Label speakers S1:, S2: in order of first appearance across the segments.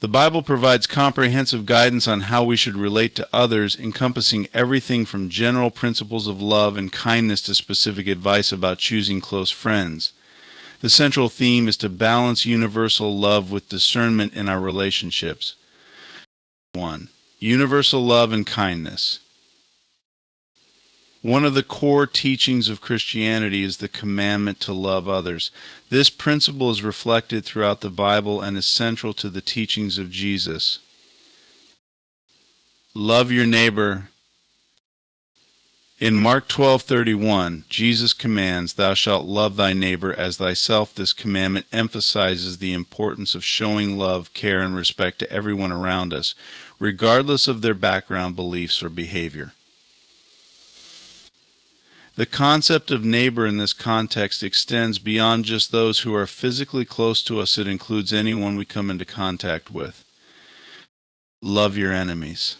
S1: The Bible provides comprehensive guidance on how we should relate to others, encompassing everything from general principles of love and kindness to specific advice about choosing close friends. The central theme is to balance universal love with discernment in our relationships. 1. Universal love and kindness. One of the core teachings of Christianity is the commandment to love others. This principle is reflected throughout the Bible and is central to the teachings of Jesus. Love your neighbor. In Mark 12:31, Jesus commands, "Thou shalt love thy neighbor as thyself." This commandment emphasizes the importance of showing love, care, and respect to everyone around us, regardless of their background, beliefs, or behavior. The concept of neighbor in this context extends beyond just those who are physically close to us. It includes anyone we come into contact with. Love your enemies.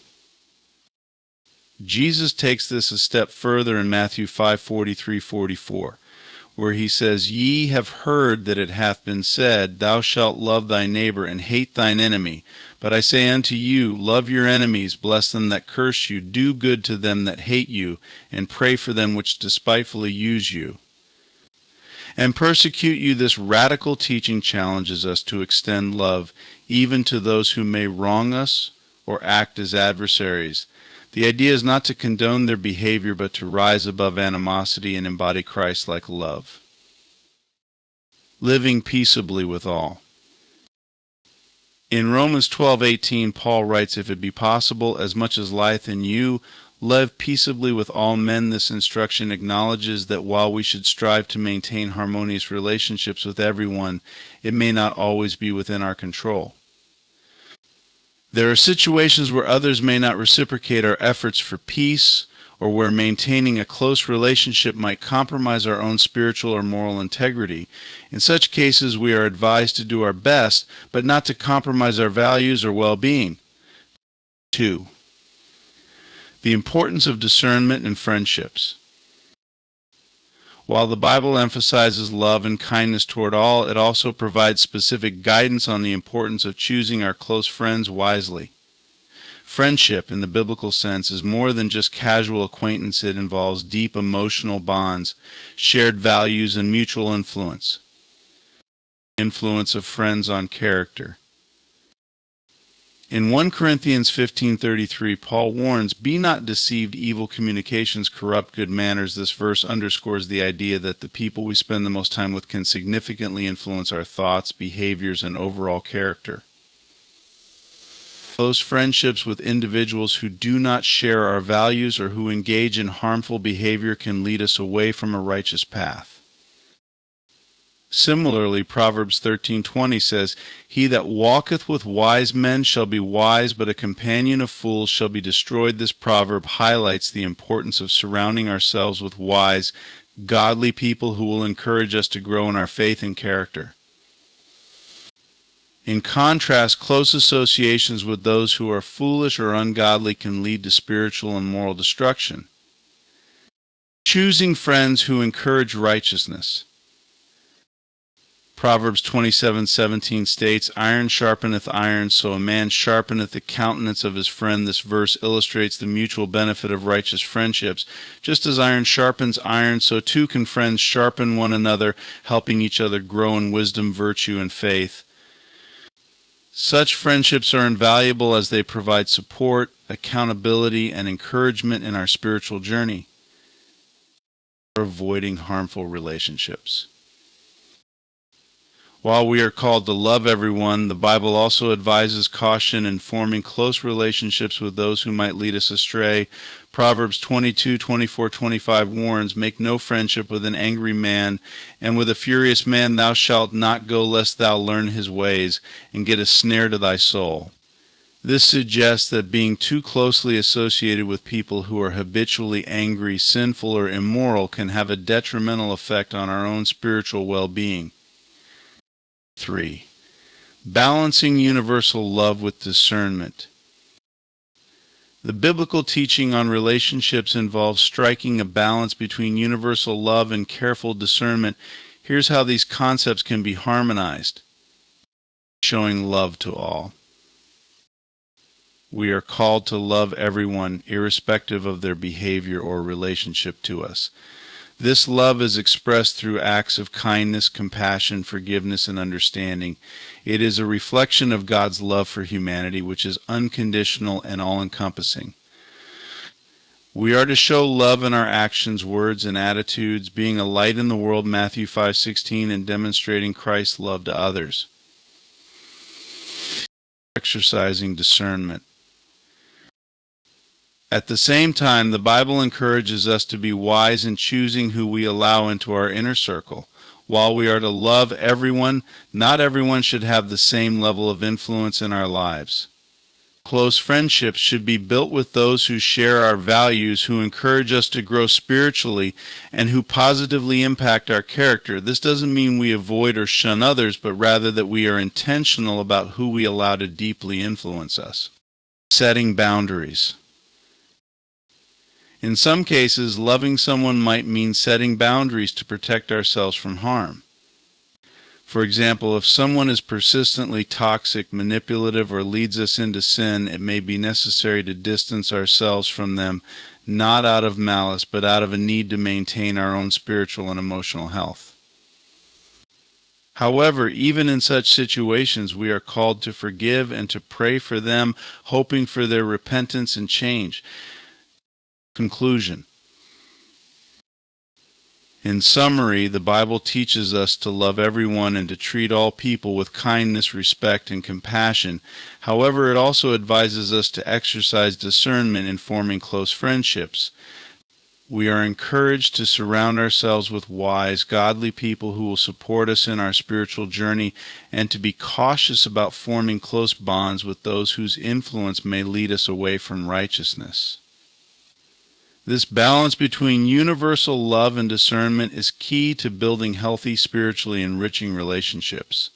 S1: Jesus takes this a step further in Matthew 5:43-44, where he says, "Ye have heard that it hath been said, Thou shalt love thy neighbor and hate thine enemy. But I say unto you, love your enemies, bless them that curse you, do good to them that hate you, and pray for them which despitefully use you and persecute you." This radical teaching challenges us to extend love even to those who may wrong us or act as adversaries. The idea is not to condone their behavior, but to rise above animosity and embody Christ-like love. Living peaceably with all. In Romans 12:18, Paul writes, "If it be possible, as much as lieth in you, live peaceably with all men." This instruction acknowledges that while we should strive to maintain harmonious relationships with everyone, it may not always be within our control. There are situations where others may not reciprocate our efforts for peace, or where maintaining a close relationship might compromise our own spiritual or moral integrity. In such cases, we are advised to do our best, but not to compromise our values or well-being. 2. The importance of discernment in friendships. While the Bible emphasizes love and kindness toward all, it also provides specific guidance on the importance of choosing our close friends wisely. Friendship, in the biblical sense, is more than just casual acquaintance. It involves deep emotional bonds, shared values, and mutual influence. Influence of friends on character. In 1 Corinthians 15:33, Paul warns, "Be not deceived, evil communications corrupt good manners." This verse underscores the idea that the people we spend the most time with can significantly influence our thoughts, behaviors, and overall character. Close friendships with individuals who do not share our values or who engage in harmful behavior can lead us away from a righteous path. Similarly, Proverbs 13:20 says, "He that walketh with wise men shall be wise, but a companion of fools shall be destroyed." This proverb highlights the importance of surrounding ourselves with wise, godly people who will encourage us to grow in our faith and character. In contrast, close associations with those who are foolish or ungodly can lead to spiritual and moral destruction. Choosing friends who encourage righteousness. Proverbs 27:17 states, "Iron sharpeneth iron, so a man sharpeneth the countenance of his friend." This verse illustrates the mutual benefit of righteous friendships. Just as iron sharpens iron, so too can friends sharpen one another, helping each other grow in wisdom, virtue, and faith. Such friendships are invaluable as they provide support, accountability, and encouragement in our spiritual journey. Avoiding harmful relationships. While we are called to love everyone, the Bible also advises caution in forming close relationships with those who might lead us astray. Proverbs 22:24-25 warns, "Make no friendship with an angry man, and with a furious man thou shalt not go, lest thou learn his ways, and get a snare to thy soul." This suggests that being too closely associated with people who are habitually angry, sinful, or immoral can have a detrimental effect on our own spiritual well-being. 3. Balancing universal love with discernment. The biblical teaching on relationships involves striking a balance between universal love and careful discernment. Here's how these concepts can be harmonized. Showing love to all. We are called to love everyone, irrespective of their behavior or relationship to us. This love is expressed through acts of kindness, compassion, forgiveness, and understanding. It is a reflection of God's love for humanity, which is unconditional and all-encompassing. We are to show love in our actions, words, and attitudes, being a light in the world, Matthew 5:16, and demonstrating Christ's love to others. Exercising discernment. At the same time, the Bible encourages us to be wise in choosing who we allow into our inner circle. While we are to love everyone, not everyone should have the same level of influence in our lives. Close friendships should be built with those who share our values, who encourage us to grow spiritually, and who positively impact our character. This doesn't mean we avoid or shun others, but rather that we are intentional about who we allow to deeply influence us. Setting boundaries. In some cases, loving someone might mean setting boundaries to protect ourselves from harm. For example, if someone is persistently toxic, manipulative, or leads us into sin, it may be necessary to distance ourselves from them, not out of malice, but out of a need to maintain our own spiritual and emotional health. However, even in such situations, we are called to forgive and to pray for them, hoping for their repentance and change. Conclusion. In summary, the Bible teaches us to love everyone and to treat all people with kindness, respect, and compassion. However, it also advises us to exercise discernment in forming close friendships. We are encouraged to surround ourselves with wise, godly people who will support us in our spiritual journey, and to be cautious about forming close bonds with those whose influence may lead us away from righteousness. This balance between universal love and discernment is key to building healthy, spiritually enriching relationships.